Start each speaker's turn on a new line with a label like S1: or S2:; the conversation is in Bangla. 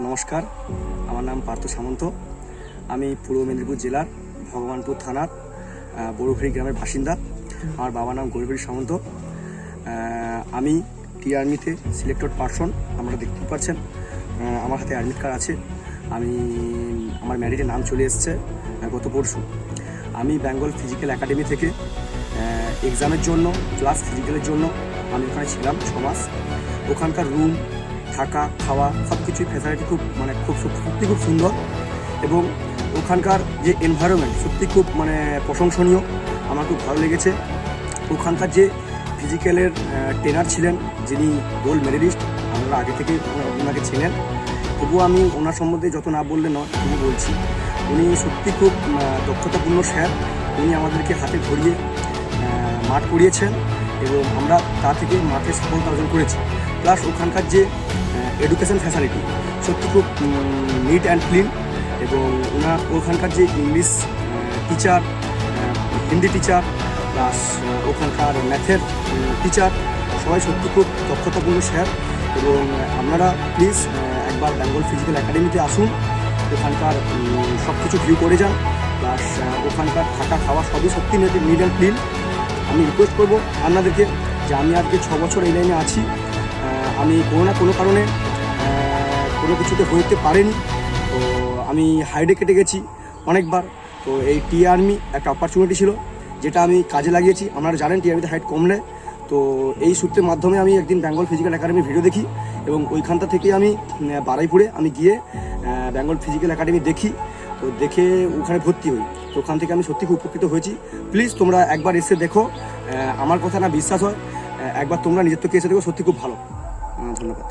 S1: নমস্কার, আমার নাম পার্থ সামন্ত। আমি পূর্ব মেদিনীপুর জেলার ভগবানপুর থানার বড়ুঘড়ি গ্রামের বাসিন্দা। আমার বাবার নাম গৌরহরি সামন্ত। আমি টি আর্মিতে সিলেক্টেড পারসন। আপনারা দেখতেই পাচ্ছেন আমার হাতে অ্যাডমিট কার্ড আছে। আমার ম্যারিটের নাম চলে এসছে গত পরশু। আমি বেঙ্গল ফিজিক্যাল একাডেমি থেকে এক্সামের জন্য প্লাস ফিজিক্যালের জন্য আমি ওখানে ছিলাম 6 মাস। ওখানকার রুম, থাকা, খাওয়া সব কিছুই ফ্যাসিলিটি সত্যি খুব সুন্দর, এবং ওখানকার যে এনভায়রনমেন্ট সত্যি খুব প্রশংসনীয়। আমার খুব ভালো লেগেছে। ওখানকার যে ফিজিক্যালের ট্রেনার ছিলেন, যিনি গোল্ড মেডেলিস্ট, আমরা আগে থেকে ওনাকে ছিলেন, তবুও আমি ওনার সম্বন্ধে যত না বললে নয় তবু বলছি, উনি সত্যি খুব দক্ষতাপূর্ণ স্যার। উনি আমাদেরকে হাতে ধরিয়ে মাঠ করিয়েছেন এবং আমরা তা থেকে মাঠে সফলতা অর্জন করেছি। প্লাস ওখানকার যে এডুকেশন ফ্যাসিলিটি সত্যি খুব নিট অ্যান্ড ক্লিন, এবং ওখানকার যে English teacher, Hindi teacher, plus ওখানকার ম্যাথের টিচার, সবাই সত্যি খুব দক্ষতাপূর্ণ স্যার। এবং আপনারা প্লিজ একবার বেঙ্গল ফিজিক্যাল একাডেমিতে আসুন, ওখানকার সব কিছু ভিউ করে যান। প্লাস ওখানকার থাকা খাওয়া সবই সত্যি নিট অ্যান্ড ক্লিন। আমি রিকোয়েস্ট করবো আপনাদেরকে যে আমি আজকে 6 বছর এই লাইনে আছি। আমি কোনো না কোনো কারণে কোনো কিছুতে হতে পারেনি, তো আমি হাইডে কেটে গেছি অনেকবার। তো এই টি আর্মি একটা অপরচুনিটি ছিল, যেটা আমি কাজে লাগিয়েছি। আপনারা জানেন টি আর্মিতে হাইট কম নেয়। তো এই সূত্রের মাধ্যমে আমি একদিন বেঙ্গল ফিজিক্যাল একাডেমির ভিডিও দেখি, এবং ওইখানটা থেকে আমি বারুইপুরে আমি গিয়ে বেঙ্গল ফিজিক্যাল একাডেমি দেখি। তো দেখে ওখানে ভর্তি হই। তো ওখান থেকে আমি সত্যি খুব উপকৃত হয়েছি। প্লিজ তোমরা একবার এসে দেখো, আমার কথা না বিশ্বাস হয়, একবার তোমরা নিজের থেকে এসে দেখো, সত্যি খুব ভালো। ধন্যবাদ।